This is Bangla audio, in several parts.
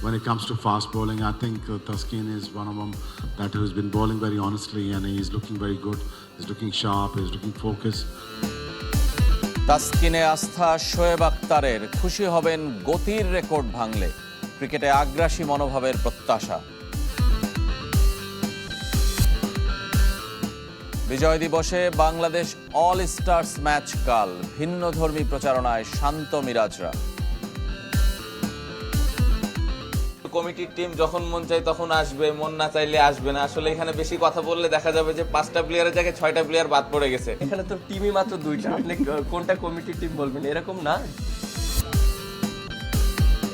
when it comes to fast bowling, I think Taskin is one of them that who's been bowling very honestly, and he's looking very good. He's looking sharp. He's looking focused. তাসকিনে আস্থা শোয়েব আখতারের, খুশি হবেন গতির রেকর্ড ভাঙলে। ক্রিকেটে আগ্রাসী মনোভাবের প্রত্যাশা। বিজয় দিবসে বাংলাদেশ অল স্টার্স ম্যাচ কাল, ভিন্নধর্মী প্রচারণায় শান্ত মিরাজরা। কমিটির টিম যখন মন চাই তখন আসবে, মন না চাইলে আসবে না। আসলে এখানে বেশি কথা বললে দেখা যাবে যে 5টা প্লেয়ারের জায়গায় 6টা প্লেয়ার বাদ পড়ে গেছে। এখানে তো টিমই মাত্র 2টা, আপনি কোনটা কমিটির টিম বলবেন, এরকম না।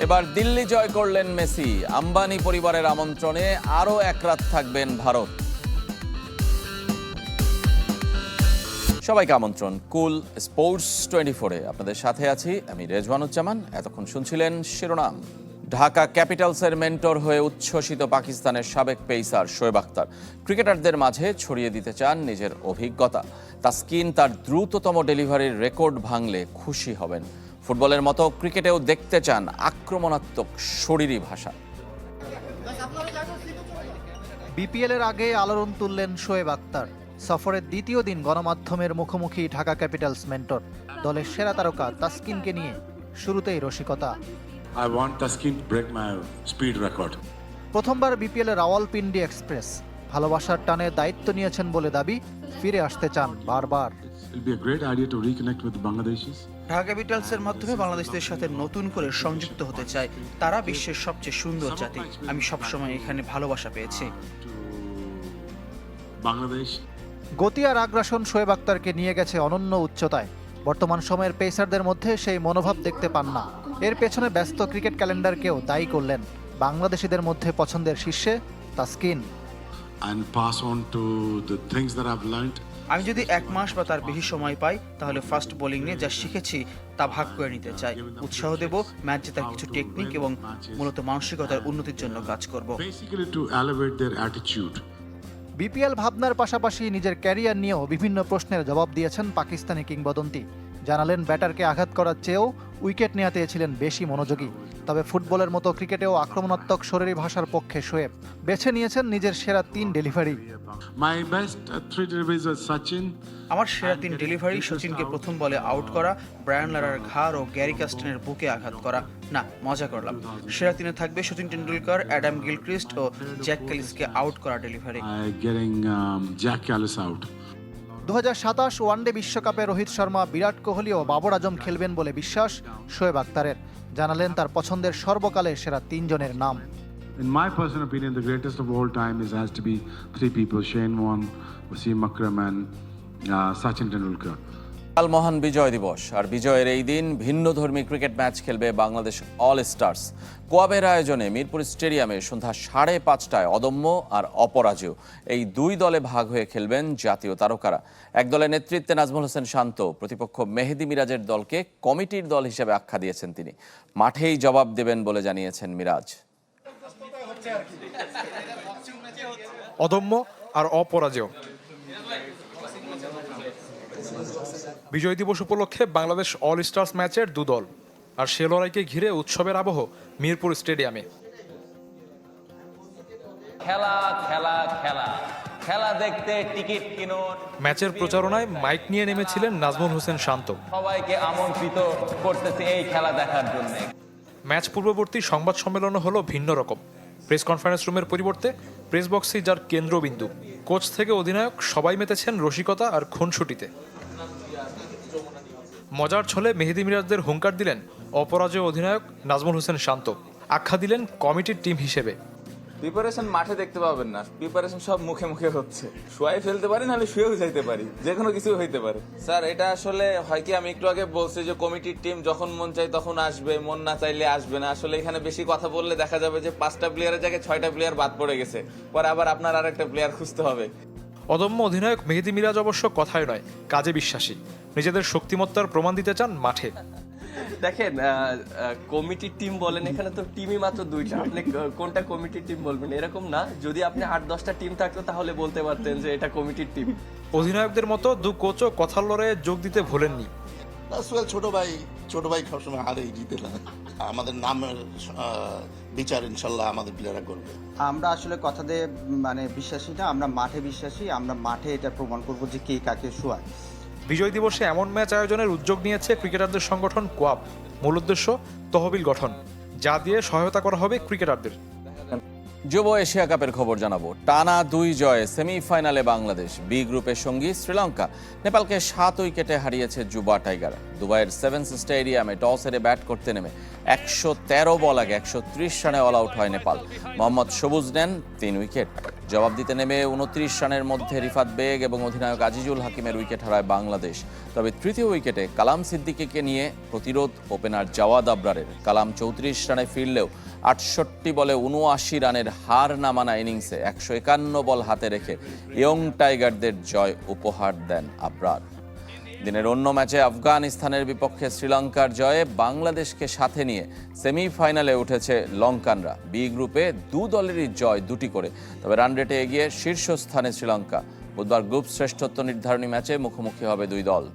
এবার দিল্লি জয় করলেন মেসি, আম্বানি পরিবারের আমন্ত্রণে আরও এক রাত থাকবেন ভারত। সবাইকে আমন্ত্রণ কুল স্পোর্টস 24-এ। আপনাদের সাথে আছি আমি রেজওয়ানুজ্জামান। এতক্ষণ শুনছিলেন শিরোনাম। ঢাকা ক্যাপিটালসের মেন্টর হয়ে উচ্ছ্বসিত পাকিস্তানের সাবেক পেসার শোয়েব আখতার ক্রিকেটারদের মাঝে ছড়িয়ে দিতে চান নিজের অভিজ্ঞতা। তাসকিন তার দ্রুততম ডেলিভারির রেকর্ড ভাঙলে খুশি হবেন। ফুটবলের মতো ক্রিকেটেও দেখতে চান আক্রমণাত্মক শরীরী ভাষা। বিপিএলের আগে আলোড়ন তুললেন শোয়েব আখতার। সফরের দ্বিতীয় দিন গণমাধ্যমের মুখোমুখি ঢাকা ক্যাপিটালস মেন্টর। দলের সেরা তারকা তাসকিনকে নিয়ে শুরুতেই রসিকতা। I want Taskin to break my speed record. প্রথমবার বিপিএলে রাওয়ালপিন্ডি এক্সপ্রেস। ভালোবাসার টানে দায়িত্ব নিয়েছেন বলে দাবি, ফিরে আসতে চান বারবার। It'll be a great idea to reconnect with the Bangladeshis. Dhaka ক্যাপিটালসের মাধ্যমে বাংলাদেশদের সাথে নতুন করে সংযুক্ত হতে চাই। তারা বিশ্বের সবচেয়ে সুন্দর জাতি। আমি সবসময় এখানে ভালোবাসা পেয়েছি। Bangladesh. গতি আর আগ্রাসন শোয়েব আখতারকে নিয়ে গেছে অনন্য উচ্চতায়। বর্তমান সময়ের পেসারদের মধ্যে সেই মনোভাব দেখতে পান না। এর পেছনে ব্যস্ত ক্রিকেট ক্যালেন্ডারকেও দায়ী করলেন। বাংলাদেশিদের মধ্যে পছন্দের শীর্ষে Taskin. And pass on to the things that I've learned. আমি যদি 1 মাস বা তার বেশি সময় পাই তাহলে ফাস্ট বোলিং নিয়ে যা শিখেছি তা ভাগ করে নিতে চাই। উৎসাহ দেব, ম্যাচ জেতার কিছু টেকনিক এবং মূলত মানসিকতার উন্নতির জন্য কাজ করব। Basically to elevate their attitude. BPL ভাবনার পাশাপাশি নিজের ক্যারিয়ার নিয়েও বিভিন্ন প্রশ্নের জবাব দিয়েছেন পাকিস্তানি কিংবদন্তি। জানালেন ব্যাটারকে আঘাত করার চেয়েও উইকেট নেওয়াতে ছিলেন বেশি মনোযোগী। তবে ফুটবলের মতো ক্রিকেটেও আক্রমণাত্মক শরীরী ভাষার পক্ষে শোয়েব বেছে নিয়েছেন নিজের সেরা 3 delivery. My best 3 deliveries were Sachin. আমার সেরা 3 ডেলিভারি সচিনকে প্রথম বলে আউট করা, ব্রায়ান লারার ঘাড় ও গ্যারি কাস্টনের বুকে আঘাত করা। না, মজা করলাম। সেরা 3-এ থাকবে সচিন টেন্ডুলকার, অ্যাডাম গিলক্রিস্ট ও জ্যাক ক্যালিসকে আউট করা delivery. Getting Jack Callis out. 2027 one day বিশ্বকাপে রোহিত শর্মা, বিরাট কোহলি ও বাবর আজম খেলবেন বলে বিশ্বাস শোয়েব আখতারের। জানালেন তার পছন্দের সর্বকালের সেরা 3 জনের নাম। In my personal opinion, the greatest of all time has to be 3 people: Shane Warne, Wasim Akram and Sachin Tendulkar. কাল মহান বিজয় দিবস, আর বিজয়ের এই দিন ভিন্নধর্মী ক্রিকেট ম্যাচ খেলবে বাংলাদেশ অল স্টার্স। কোয়াবের আয়োজনে মিরপুর স্টেডিয়ামে সন্ধ্যা 5:30টায় অদম্য আর অপরাজেয় এই 2 দলে ভাগ হয়ে খেলবেন জাতীয় তারকারা। এক দলের নেতৃত্বে নাজমুল হোসেন শান্ত, প্রতিপক্ষ মেহেদী মিরাজের দলকে কমিটির দল হিসেবে আখ্যা দিয়েছেন তিনি। মাঠেই জবাব দেবেন বলে জানিয়েছেন মিরাজ। অদম্য আর অপরাজেয়। বিজয় দিবস উপলক্ষে বাংলাদেশ অল স্টার্স ম্যাচের 2 দল, আর সে লড়াইকে ঘিরে উৎসবের আবহ মিরপুর স্টেডিয়ামে। খেলা খেলা খেলা খেলা দেখতে টিকিট কিনুন। ম্যাচের প্রচারণায় মাইক নিয়ে নেমেছিলেন নাজমুল হোসেন শান্ত। সবাইকে আমন্ত্রিত করতেছি এই খেলা দেখার জন্য। ম্যাচ পূর্ববর্তী সংবাদ সম্মেলনও হলো ভিন্ন রকম। প্রেস কনফারেন্স রুমের পরিবর্তে প্রেস বক্সই যার কেন্দ্রবিন্দু। কোচ থেকে অধিনায়ক সবাই মেতেছেন রসিকতা আর খুনসুটিতে। মজার ছলে মেহেদী মিরাজদের হুঙ্কার দিলেন অপরাজেয় অধিনায়ক নাজমুল হোসেন শান্ত। আখ্যা দিলেন কমিটির টিম হিসেবে। প্রিপারেশন মাঠে দেখতে পাবেন না, প্রিপারেশন সব মুখে মুখে হচ্ছে। শুয়ে ফেলতে পারি, নাহলে শুয়েও যাইতে পারি, যে কোনো কিছু হইতে পারে। স্যার, এটা আসলে হয় কি, আমি একটু আগে বলছি যে কমিটির টিম যখন মন চাই তখন আসবে, মন না চাইলে আসবে না। আসলে এখানে বেশি কথা বললে দেখা যাবে যে 5টা প্লেয়ারের জায়গায় 6টা প্লেয়ার বাদ পড়ে গেছে, পরে আবার আপনার আরেকটা প্লেয়ার খুঁজতে হবে। অদম্য অধিনায়ক মেহেদী মিরাজ অবশ্য কথায় নয়, কাজে বিশ্বাসী। নিজেদের শক্তিমত্তার প্রমাণ দিতে চান মাঠে। দেখেন, কমিটির টিম বলেন, এখানে তো টিমই মাত্র 2টা, আপনি কোনটা কমিটির টিম বলবেন, এরকম না। যদি আপনি 8-10টা টিম থাকতো তাহলে বলতে পারতেন যে এটা কমিটির টিম। অধিনায়কদের মতো 2 কোচও কথার লড়াইয়ে যোগ দিতে ভোলেননি। সোহেল ছোট ভাই সবসময় হারেই জিতে না। আমাদের নামের বিচার ইনশাল্লাহ আমাদের প্লেয়াররা করবে। আমরা আসলে কথাতে মানে বিশ্বাসী না, আমরা মাঠে বিশ্বাসী। আমরা মাঠে এটা প্রমাণ করব যে কে কাকে শোয়ায়। বিজয় দিবসে এমন ম্যাচ আয়োজনের উদ্যোগ নিয়েছে ক্রিকেটারদের সংগঠন কোয়াব। মূল উদ্দেশ্য তহবিল গঠন, যা দিয়ে সহায়তা করা হবে ক্রিকেটারদের। যুব এশিয়া কাপের খবর জানাবো। টানা 2 জয়ে সেমিফাইনালে বাংলাদেশ। বি গ্রুপের সঙ্গী শ্রীলঙ্কা নেপালকে 7 উইকেটে হারিয়েছে যুবা টাইগার। দুবাইয়ের সেভেন্স স্টেডিয়ামে টস হেরে ব্যাট করতে নেমে 113 বল আগে 130 রানে অল আউট হয় নেপাল। মোহাম্মদ সবুজ নেন 3 উইকেট। জবাব দিতে নেমে 29 রানের মধ্যে রিফাত বেগ এবং অধিনায়ক আজিজুল হাকিমের উইকেট হারায় বাংলাদেশ। তবে তৃতীয় উইকেটে কালাম সিদ্দিকীকে নিয়ে প্রতিরোধ ওপেনার জাওয়াদ আবরারের। কালাম 34 রানে ফিরলেও 68 বলে 79 রানের হার না মানা ইনিংসে 151 বল হাতে রেখে ইয়ং টাইগারদের জয় উপহার দেন আবরার। দিনের অন্য ম্যাচে আফগানিস্তানের বিপক্ষে শ্রীলঙ্কার জয়ে বাংলাদেশকে সাথে নিয়ে সেমিফাইনালে উঠেছে লঙ্কানরা। বি গ্রুপে 2 দলেরই জয় 2টি করে, তবে রান রেটে এগিয়ে শীর্ষস্থানে শ্রীলঙ্কা। বুধবার গ্রুপ শ্রেষ্ঠত্ব নির্ধারণী ম্যাচে মুখোমুখি হবে 2 দল।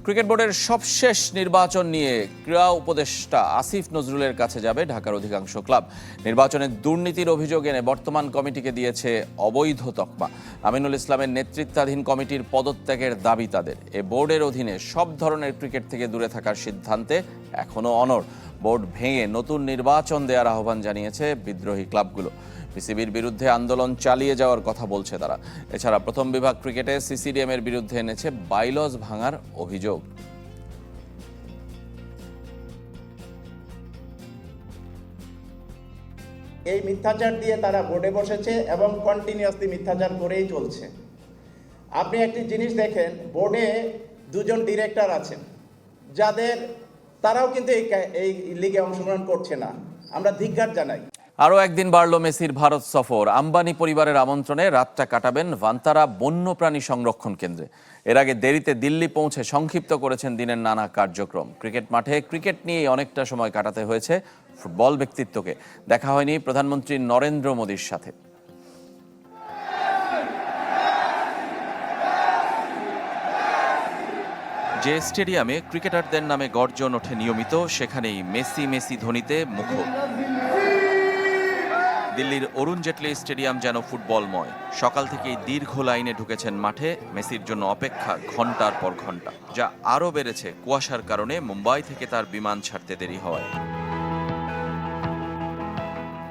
ক্রিকেট বোর্ডের সবশেষ নির্বাচন নিয়ে ক্রীড়া উপদেষ্টা আসিফ নজরুলের কাছে যাবে ঢাকার অধিকাংশ ক্লাব। নির্বাচনের দুর্নীতির অভিযোগ এনে বর্তমান কমিটিকে দিয়েছে অবৈধ তকমা। আমিনুল ইসলামের নেতৃত্বাধীন কমিটির পদত্যাগের দাবি তাদের। এ বোর্ডের অধীনে সব ধরনের ক্রিকেট থেকে দূরে থাকার সিদ্ধান্তে এখনও অনড়। বোর্ড ভেঙে নতুন নির্বাচন দেওয়ার আহ্বান জানিয়েছে বিদ্রোহী ক্লাবগুলো। পিসিবির বিরুদ্ধে আন্দোলন চালিয়ে যাওয়ার কথা বলছে তারা। এছাড়া প্রথম বিভাগ ক্রিকেটে সিসিডিএমের বিরুদ্ধে এনেছে বাইলজ ভাঙার অভিযোগ। এই মিথ্যাচার দিয়ে তারা বোর্ডে বসেছে এবং কন্টিনিউয়াসলি মিথ্যাচার করেই চলছে। আপনি একটি জিনিস দেখেন, বোর্ডে 2 জন ডিরেক্টর আছেন তারাও কিন্তু এই লিগে অংশগ্রহণ করছে না। আমরা ধিক্কার জানাই। আরও একদিন বাড়ল মেসির ভারত সফর। আম্বানি পরিবারের আমন্ত্রণে রাতটা কাটাবেন ভান্তারা বন্যপ্রাণী সংরক্ষণ কেন্দ্রে। এর আগে দেরিতে দিল্লি পৌঁছে সংক্ষিপ্ত করেছেন দিনের নানা কার্যক্রম। ক্রিকেট মাঠে ক্রিকেট নিয়েই অনেকটা সময় কাটাতে হয়েছে ফুটবল ব্যক্তিত্বকে। দেখা হয়নি প্রধানমন্ত্রী নরেন্দ্র মোদীর সাথে। যে স্টেডিয়ামে ক্রিকেটারদের নামে গর্জন ওঠে নিয়মিত, সেখানেই মেসি মেসি ধ্বনিতে মুখর। দিল্লির অরুণ জেটলি স্টেডিয়াম যেন ফুটবলময়। সকাল থেকেই দীর্ঘ লাইনে ঢুকেছেন মাঠে। মেসির জন্য অপেক্ষা ঘন্টার পর ঘন্টা, যা আরও বেড়েছে কুয়াশার কারণে মুম্বাই থেকে তার বিমান ছাড়তে দেরি হওয়ায়।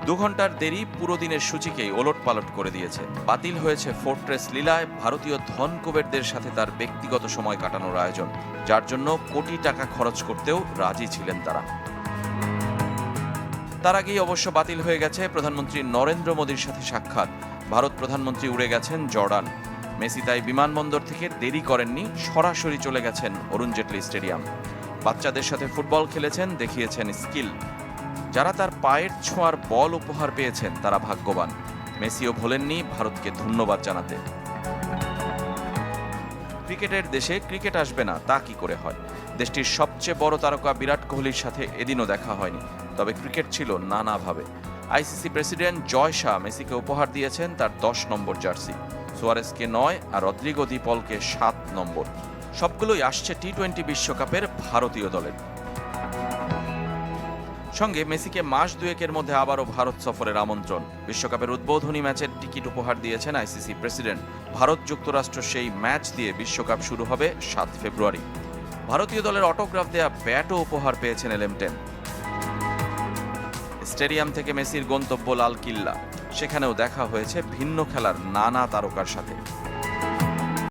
2 ঘন্টার দেরি পুরো দিনের সূচিকেই ওলটপালট করে দিয়েছে। বাতিল হয়েছে ফোর্ট্রেস লীলায় ভারতীয় ধনকুবেরদের সাথে তার ব্যক্তিগত সময় কাটানোর আয়োজন, যার জন্য কোটি টাকা খরচ করতেও রাজি ছিলেন তারা। তার আগেই অবশ্য বাতিল হয়ে গেছে প্রধানমন্ত্রী নরেন্দ্র মোদীর সাথে সাক্ষাৎ। ভারত প্রধানমন্ত্রী উড়ে গেছেন জর্ডান। মেসি তাই বিমানবন্দর থেকে দেরি করেননি, সরাসরি চলে গেছেন অরুণ জেটলি স্টেডিয়াম। বাচ্চাদের সাথে ফুটবল খেলেছেন, দেখিয়েছেন স্কিল। যারা তার পায়ের ছোঁয়ার বল উপহার পেয়েছেন তারা ভাগ্যবান। মেসিও ভোলেননি ভারতকে ধন্যবাদ জানাতে। ক্রিকেটের দেশে ক্রিকেট আসবে না তা কি করে হয়? দেশটির সবচেয়ে বড় তারকা বিরাট কোহলির সাথে এদিনও দেখা হয়নি, তবে ক্রিকেট ছিল নানাভাবে। আইসিসি প্রেসিডেন্ট জয় শাহ মেসিকে উপহার দিয়েছেন তার 10 নম্বর জার্সি, সুয়ারেজকে 9 আর রদ্রিগো দি পলকে 7 নম্বর। সবগুলোই আসছে টি-20 বিশ্বকাপের ভারতীয় দলের সঙ্গে। মেসিকে মাস 2-এর মধ্যে আবারও ভারত সফরের আমন্ত্রণ। বিশ্বকাপের উদ্বোধনী ম্যাচের টিকিট উপহার দিয়েছেন আইসিসি প্রেসিডেন্ট। ভারত যুক্তরাষ্ট্র সেই ম্যাচ দিয়ে বিশ্বকাপ শুরু হবে 7 ফেব্রুয়ারি। ভারতীয় দলের অটোগ্রাফ দেয়া ব্যাটও উপহার পেয়েছেন এলএম10। স্টেডিয়াম থেকে মেসির গন্তব্য লাল কিল্লা, সেখানেও দেখা হয়েছে ভিন্ন খেলার নানা তারকার সাথে।